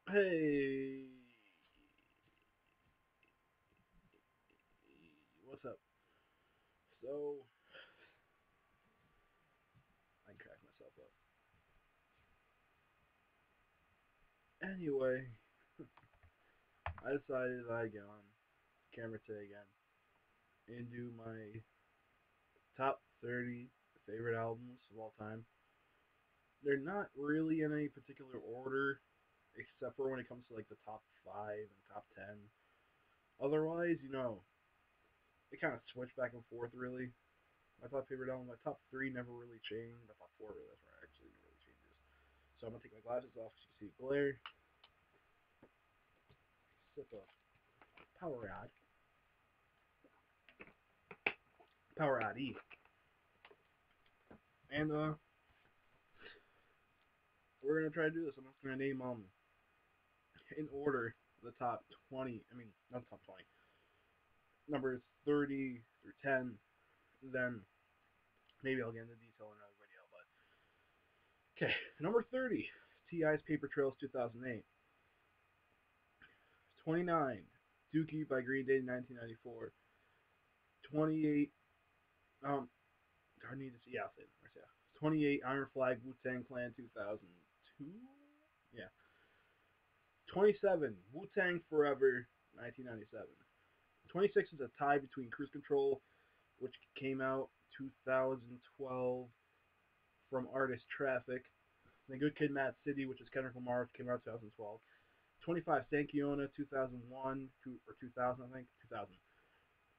Hey, what's up? So, I cracked myself up. Anyway, I decided I'd get on camera today again and do my top 30 favorite albums of all time. They're not really in any particular order, except for when it comes to like the top 5 and top 10. Otherwise, it kind of switched back and forth really. My top favorite album, my top 3 never really changed. My top 4 really, that's where I actually really changes. So I'm gonna take my glasses off so you can see glare. Sip of Powerade. Powerade. And we're gonna try to do this. I'm just gonna name in order the top 20. I mean, not the top 20. Numbers 30 through 10. Then maybe I'll get into detail in another video. But okay, number 30, T.I.'s Paper Trails 2008. 29, Dookie by Green Day 1994. 28, I need to see. Yeah, I'll say it. Yeah. 28, Iron Flag Wu Tang Clan 2002. Yeah. 27, Wu Tang Forever 1997. 26 is a tie between Cruise Control, which came out 2012 from Artist Traffic. The Good Kid, Mad City, which is Kendrick Lamar, which came out 2012. 25, Sankiona 2001 or 2000, I think 2000.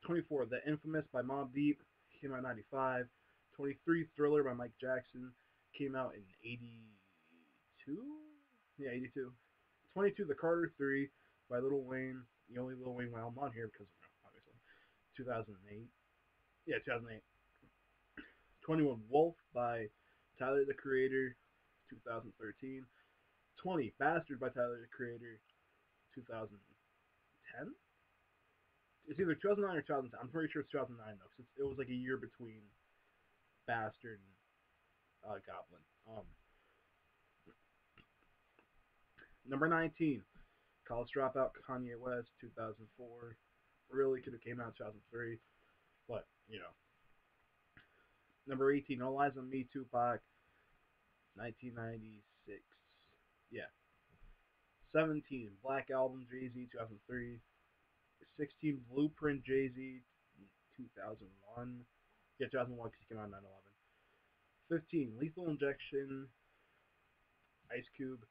24, The Infamous by Mobb Deep, came out in 95. 23, Thriller by Mike Jackson, came out in 82. Yeah, 82. 22, The Carter 3 by Lil Wayne. The only Lil Wayne album on here because, obviously, 2008. Yeah, 2008. 21, Wolf by Tyler the Creator, 2013. 20, Bastard by Tyler the Creator, 2010. It's either 2009 or 2010. I'm pretty sure it's 2009 though, because it was like a year between Bastard and Goblin. Number 19, College Dropout, Kanye West, 2004. Really could have came out in 2003, but Number 18, All Eyes on Me, Tupac, 1996. Yeah. 17, Black Album, Jay Z, 2003. 16, Blueprint, Jay Z, 2001. Yeah, 2001 because he came out in 9/11. 15, Lethal Injection, Ice Cube,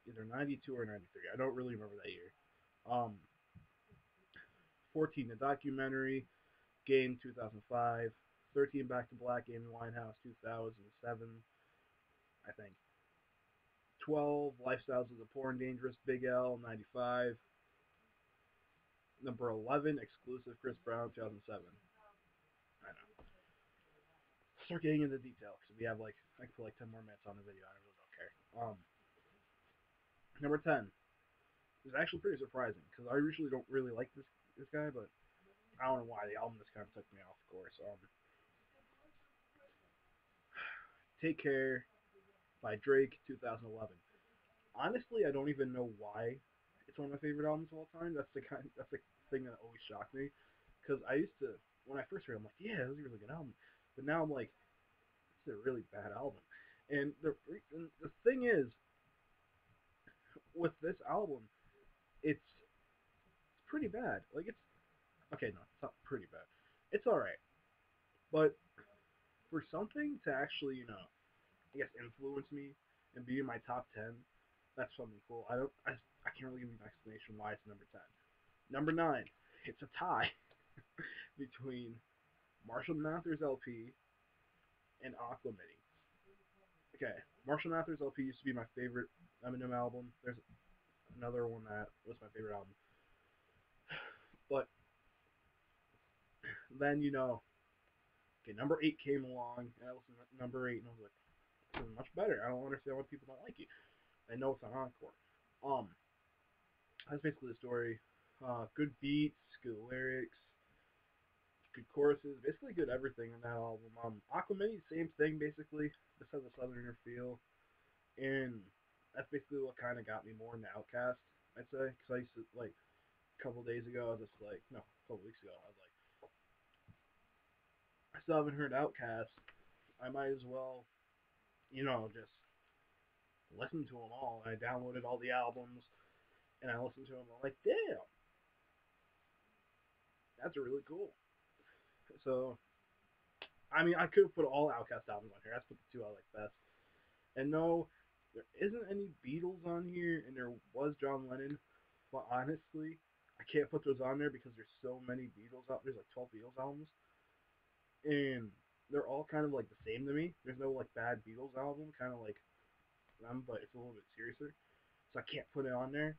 either 92 or 93. I don't really remember that year. Um, 14, The Documentary, Game, 2005. 13, Back to Black, Amy Winehouse, 2007, I think. 12, Lifestyles of the Poor and Dangerous, Big L, 95. Number 11, Exclusive, Chris Brown, 2007. I know. Start getting into detail because we have like I can put like 10 more minutes on the video. I really don't care. Number 10 is actually pretty surprising because I usually don't really like this guy, but I don't know why the album just kind of took me off course. Take Care by Drake, 2011. Honestly, I don't even know why it's one of my favorite albums of all time. That's the thing that always shocked me because I used to when I first heard it, I'm like, yeah, this is a really good album, but now I'm like, it's a really bad album. And the thing is, with this album, it's pretty bad. Like it's okay, no, it's not pretty bad. It's all right, but for something to actually, I guess influence me and be in my top 10, that's something cool. I can't really give you an explanation why it's number 10. Number 9, it's a tie between Marshall Mathers LP and Aquamini. Okay, Marshall Mathers LP used to be my favorite Eminem album. There's another one that was my favorite album, but then okay, number 8 came along, and I listened to number 8, and I was like, this is much better. I don't understand why people don't like it. I know it's on Encore. Um, that's basically the story. Good beats, good lyrics, good choruses, basically good everything in that album. Aquamini, same thing basically. This has a southerner feel, and that's basically what kind of got me more into Outcast. I'd say because I used to like a couple days ago. I was just like, no, a couple weeks ago. I was like, I still haven't heard Outcast. I might as well, just listen to them all. And I downloaded all the albums and I listened to them. I'm like, damn, that's really cool. So, I mean, I could have put all Outcast albums on here. That's put the two I like best. And no, there isn't any Beatles on here, and there was John Lennon. But honestly, I can't put those on there because there's so many Beatles out. There's like 12 Beatles albums, and they're all kind of like the same to me. There's no like bad Beatles album, kind of like them, but it's a little bit seriouser. So I can't put it on there.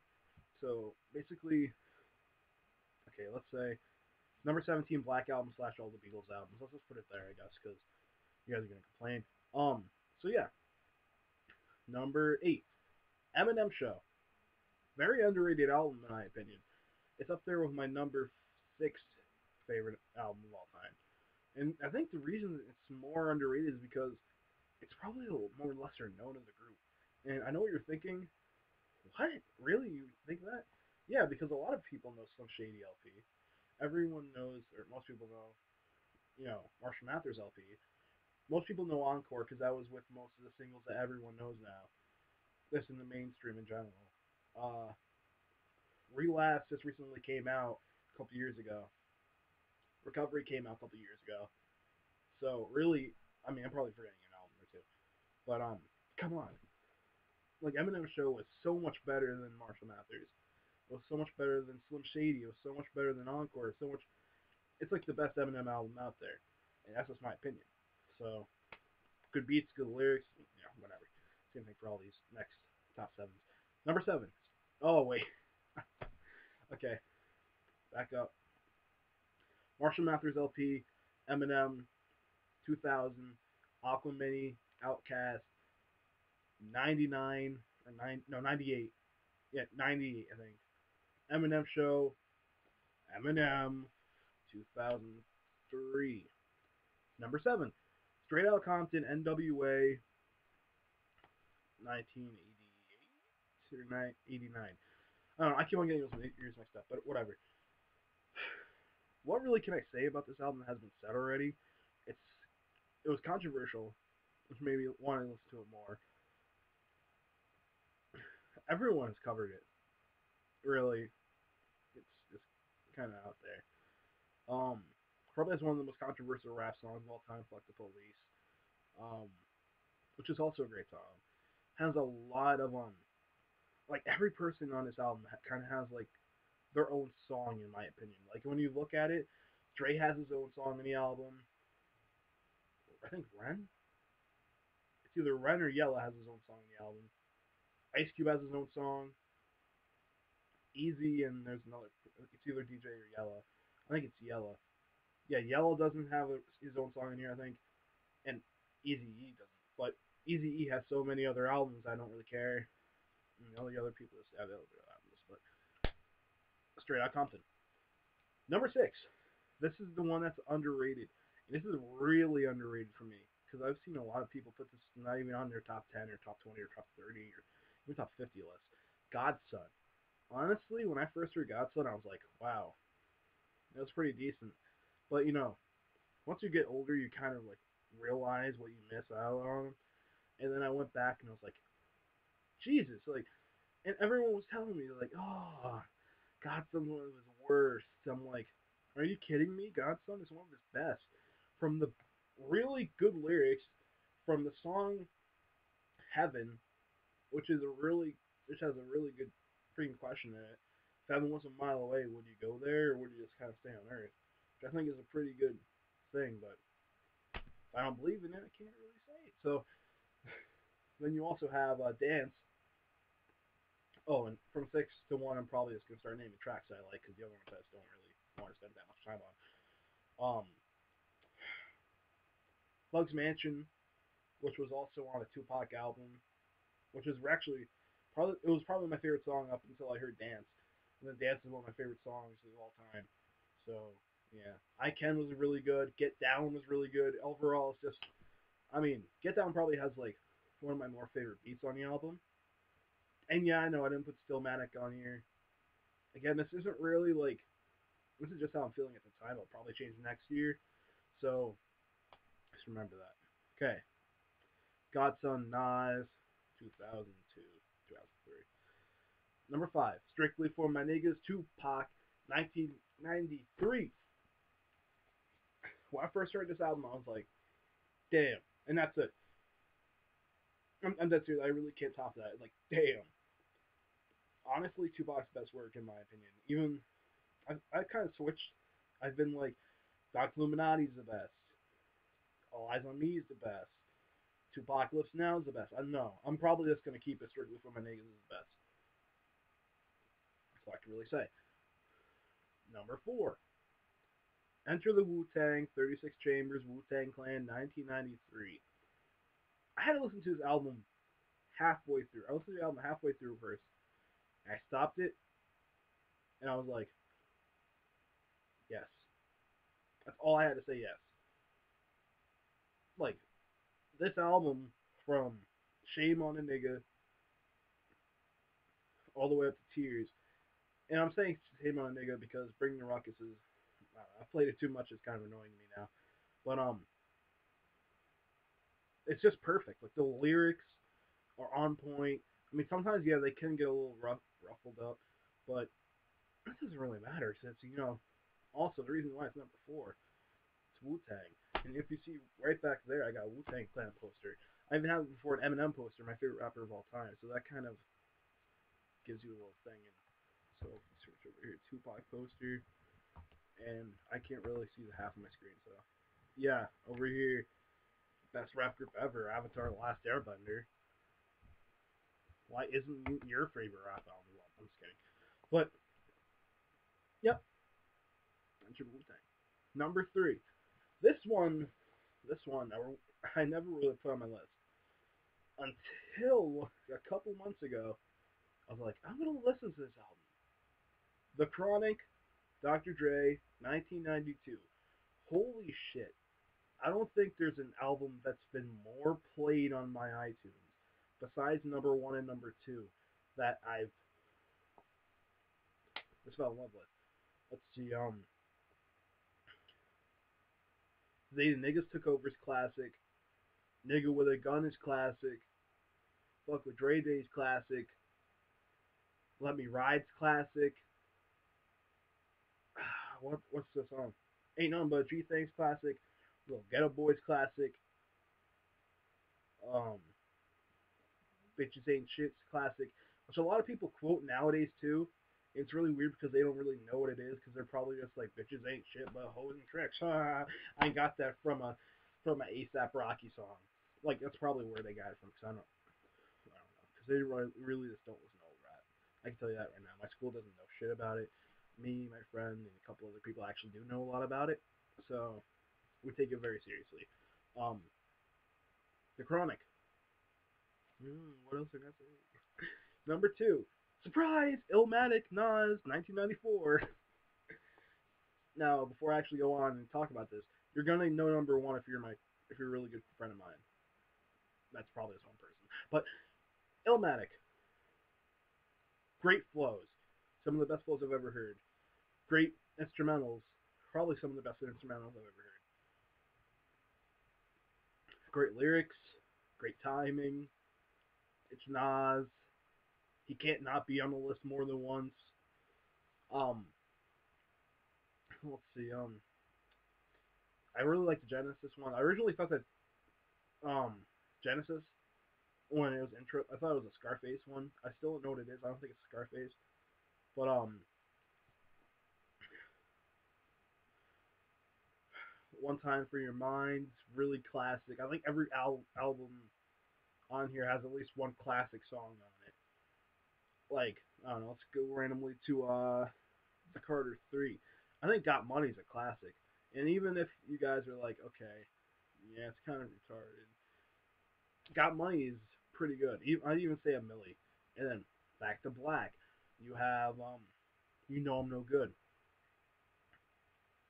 So basically, okay, let's say number 17 Black Album slash all the Beatles albums. Let's just put it there, I guess, because you guys are gonna complain. So yeah, number 8, Eminem Show. Very underrated album in my opinion. It's up there with my number 6 favorite album of all time. And I think the reason it's more underrated is because it's probably a little more lesser known as a group. And I know what you're thinking. What? Really? You think that? Yeah, because a lot of people know Slim Shady LP. Everyone knows, or most people know, Marshall Mathers LP. Most people know Encore because that was with most of the singles that everyone knows now. This in the mainstream in general. Uh, Relapse just recently came out a couple years ago. Recovery came out a couple years ago. So really, I mean, I'm probably forgetting an album or two, but come on, like Eminem Show was so much better than Marshall Mathers. It was so much better than Slim Shady. It was so much better than Encore. So much. It's like the best Eminem album out there, and that's just my opinion. So good beats, good lyrics, whatever. Same thing for all these next top sevens. Number 7. Oh wait. Okay, back up. Marshall Mathers LP, Eminem, 2000, Aquamini, Outcast, 99 or 9 no 98. Yeah, 98 I think. Eminem Show, Eminem, 2003. Number 7, Straight Outta Compton, NWA, 1988 or 89. I don't know. I keep on getting those years mixed up, but whatever. What really can I say about this album that has been said already? It's it was controversial, which made me want to listen to it more. Everyone has covered it. Really, it's just kind of out there. Probably has one of the most controversial rap songs of all time, "Fuck the Police," um, which is also a great song. Has a lot of like every person on this album kind of has like their own song in my opinion. Like when you look at it, Dre has his own song in the album. I think Ren. It's either Ren or Yella has his own song in the album. Ice Cube has his own song. Easy and there's another. It's either DJ or Yella. I think it's Yella. Yeah, Yella doesn't have his own song in here. I think, and Easy E doesn't. But Easy E has so many other albums. I don't really care. And all the other people just have other albums. But Straight Out Compton. Number 6. This is the one that's underrated. And this is really underrated for me because I've seen a lot of people put this not even on their top 10 or top 20 or top 30 or even top 50 list. Godson. Honestly, when I first heard Godson, I was like, wow, that was pretty decent. But once you get older, you kind of like realize what you miss out on. And then I went back and I was like, Jesus, like, and everyone was telling me like, oh, Godson was his worst. I'm like, are you kidding me? Godson is one of his best. From the really good lyrics, from the song Heaven, which has a really good freaking question in it. If heaven was a mile away, would you go there or would you just kind of stay on Earth? Which I think is a pretty good thing, but if I don't believe in it, I can't really say it. So then you also have Dance. Oh, and from 6 to 1, I'm probably just gonna start naming tracks I like because the other ones I just don't really want to spend that much time on. Bugs Mansion, which was also on a Tupac album, which is actually probably my favorite song up until I heard Dance, and then Dance is one of my favorite songs of all time. So yeah, I Can was really good. Get Down was really good. Overall, it's just, I mean, Get Down probably has like one of my more favorite beats on the album. And yeah, I know I didn't put Stillmatic on here. Again, this isn't really like this is just how I'm feeling at the time. I'll probably change next year, so just remember that. Okay, Godson Nas, 2002, 2003. Number 5, Strictly for My Niggas, Tupac, 1993. When I first heard this album, I was like, damn, and that's it. I'm dead serious. I really can't top that. Like, damn. Honestly, Tupac's best work in my opinion. Even I kind of switched. I've been like, Doc Illuminati's the best. All Eyes on Me is the best. Tupacalypse Now is the best. I don't know. I'm probably just gonna keep it strictly for my niggas is the best. That's all I can really say. Number 4, Enter the Wu Tang, 36 Chambers, Wu Tang Clan, 1993. I had to listen to this album halfway through. I listened to the album halfway through first. I stopped it, and I was like, yes. That's all I had to say. Yes. Like this album from Shame on a Nigga all the way up to Tears. And I'm saying Shame on a Nigga because Bring the Ruckus is I've played it too much. It's kind of annoying me now. But it's just perfect. Like the lyrics are on point. I mean, sometimes yeah, they can get a little ruffled up, but it doesn't really matter since Also, the reason why it's number 4, it's Wu Tang. And if you see right back there, I got a Wu Tang Clan poster. I even had before an Eminem poster, my favorite rapper of all time. So that kind of gives you a little thing. And so switch over here, Tupac poster, and I can't really see the half of my screen. So yeah, over here, best rap group ever, Avatar: The Last Airbender. Why isn't your favorite rap album? Well, I'm just kidding. But yep, Enter Wu Tang. Number 3. This one, I never really put on my list until a couple months ago. I was like, I'm gonna listen to this album. The Chronic, Dr. Dre, 1992. Holy shit! I don't think there's an album that's been more played on my iTunes besides number 1 and number 2 that I've just fell in love with. Let's see, They the Niggas Took Over is classic. Nigga with a Gun is classic. Fuck with Dre Day's classic. Let Me Ride's classic. What's the song? Ain't Nothing But G Things classic. Little Ghetto Boys classic. Um, Bitches Ain't Shit's classic. Which a lot of people quote nowadays too. It's really weird because they don't really know what it is because they're probably just like bitches ain't shit but hoes and tricks. I got that from a ASAP Rocky song. Like that's probably where they got it from. Cause I don't know. Because they really just don't listen to old rap. I can tell you that right now. My school doesn't know shit about it. Me, my friend, and a couple other people actually do know a lot about it. So we take it very seriously. Um, the Chronic. What else I got to say? Number 2. Surprise! Illmatic Nas, 1994. Now, before I actually go on and talk about this, you're gonna know number 1 if you're a really good friend of mine. That's probably this one person. But Illmatic, great flows. Some of the best flows I've ever heard. Great instrumentals. Probably some of the best instrumentals I've ever heard. Great lyrics. Great timing. It's Nas. He can't not be on the list more than once. Um, let's see. I really like the Genesis one. I originally thought that Genesis when it was intro, I thought it was a Scarface one. I still don't know what it is. I don't think it's Scarface, but One Time for Your Mind's really classic. I think every album on here has at least one classic song on it. Like I don't know. Let's go randomly to the Carter 3. I think Got Money's a classic. And even if you guys are like, okay, yeah, it's kind of retarded. Got Money is pretty good. I'd even say a Millie. And then Back to Black. You have You Know I'm No Good.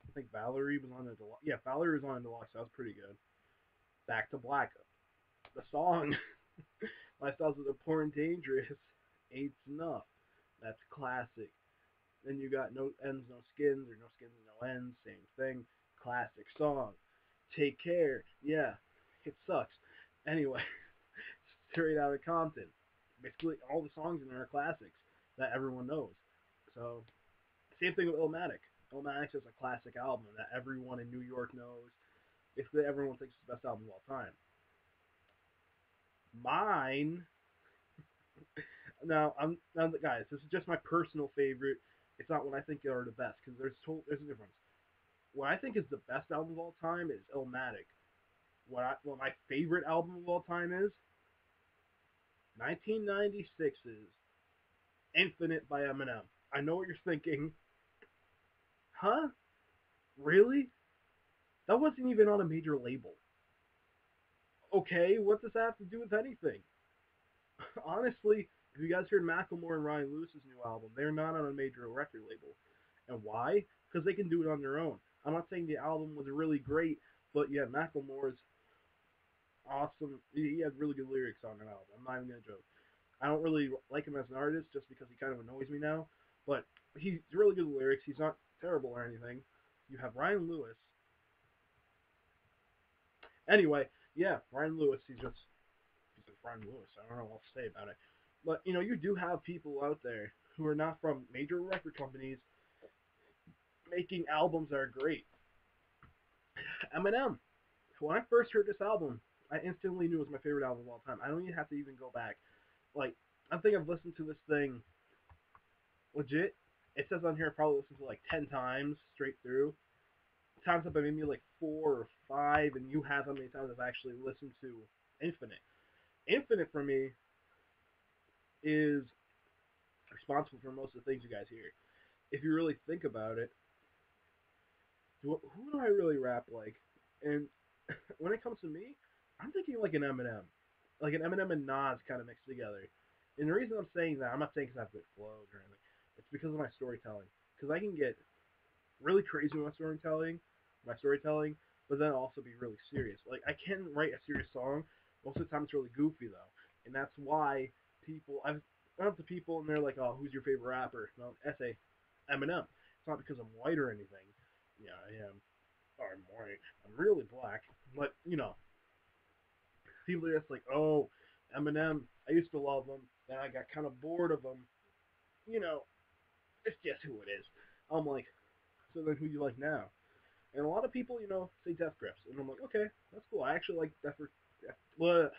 I think Valerie was on the deluxe. Yeah, Valerie was on the deluxe. That was pretty good. Back to Black. The song Lifestyles of the Poor and Dangerous. Eight's enough. That's classic. Then you got No Ends, No Skins, or No Skins, No Ends, same thing. Classic song. Take Care, yeah, it sucks. Anyway, Straight Outta Compton. Basically, all the songs in there are classics that everyone knows. So, same thing with Illmatic. Illmatic is a classic album that everyone in New York knows. Basically, everyone thinks it's the best album of all time. Mine, now, guys, this is just my personal favorite. It's not what I think are the best because there's a difference. What I think is the best album of all time is Illmatic. What my favorite album of all time is 1996's Infinite by Eminem. I know what you're thinking. Huh? Really? That wasn't even on a major label. Okay, what does that have to do with anything? Honestly, if you guys heard Macklemore and Ryan Lewis's new album, they're not on a major record label. And why? Because they can do it on their own. I'm not saying the album was really great, but yeah, Macklemore's awesome. He had really good lyrics on that album. I'm not even gonna joke. I don't really like him as an artist just because he kind of annoys me now, but he's really good lyrics. He's not terrible or anything. You have Ryan Lewis. Anyway, yeah, Ryan Lewis. He's just Ryan Lewis. I don't know what to say about it. But you do have people out there who are not from major record companies making albums that are great. Eminem. When I first heard this album, I instantly knew it was my favorite album of all time. I don't even have to even go back. Like, I think I've listened to this thing legit. It says on here I probably listened to like 10 times straight through. Times up by maybe like 4 or 5, and you have how many times I've actually listened to Infinite. Infinite for me is responsible for most of the things you guys hear. If you really think about it, who do I really rap like? And when it comes to me, I'm thinking like an Eminem and Nas kind of mixed together. And the reason I'm saying that, I'm not saying because I have good flows or anything. It's because of my storytelling. Because I can get really crazy with my storytelling, but then also be really serious. Like I can write a serious song. Most of the time, it's really goofy though, and that's why I've run up to people and they're like, "Oh, who's your favorite rapper?" No, I say Eminem. It's not because I'm white or anything. Yeah, I am. Or I'm white. I'm really black. But people are just like, "Oh, Eminem. I used to love him. Then I got kind of bored of him. You know, it's just who it is." I'm like, so then who you like now? And a lot of people, say Death Grips, and I'm like, okay, that's cool. I actually like well,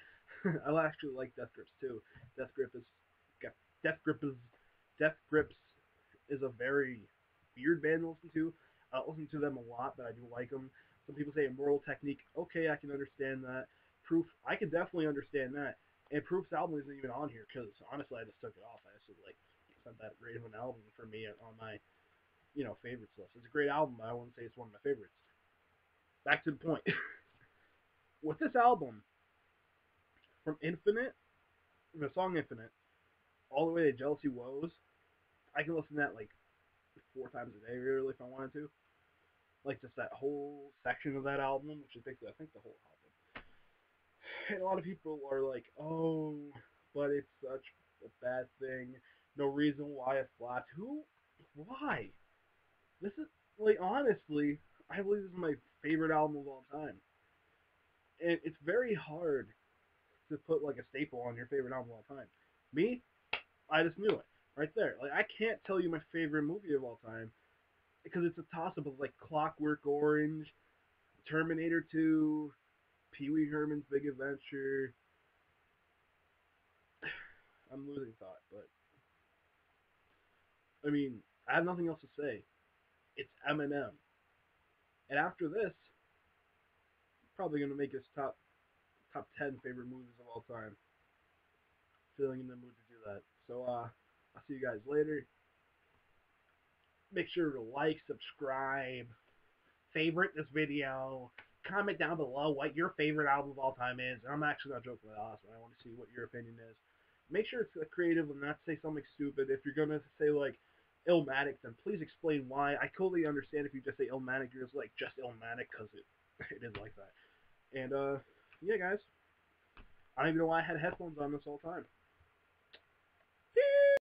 I actually like Death Grips too. Death Grip is, Death Grip is, Death Grips is a very weird band to listen to. I don't listen to them a lot, but I do like them. Some people say Immortal Technique. Okay, I can understand that. Proof, I can definitely understand that. And Proof's album isn't even on here because honestly, I just took it off. I just like it's not that great of an album for me on my favorites list. It's a great album, but I wouldn't say it's one of my favorites. Back to the point. With this album, from Infinite, the song Infinite, all the way to Jealousy Woes, I can listen to that like 4 times a day, really, if I wanted to. Like just that whole section of that album, which is basically, I think, the whole album. And a lot of people are like, oh, but it's such a bad thing. No reason why it flops. Who? Why? This is, like, honestly, I believe this is my favorite album of all time. And it's very hard to put like a staple on your favorite album of all time. Me, I just knew it right there. Like I can't tell you my favorite movie of all time because it's a toss up of like Clockwork Orange, Terminator 2, Pee Wee Herman's Big Adventure. I'm losing thought, but I mean, I have nothing else to say. It's Eminem, and after this, probably gonna make his top 10 favorite movies of all time. Feeling in the mood to do that. So I'll see you guys later. Make sure to like, subscribe, favorite this video, comment down below what your favorite album of all time is. And I'm actually not joking with Austin. I want to see what your opinion is. Make sure it's creative and not say something stupid. If you're gonna say like Illmatic, then please explain why. I totally understand if you just say Illmatic, you're just Illmatic because it is like that. And yeah, guys, I don't even know why I had headphones on this whole time.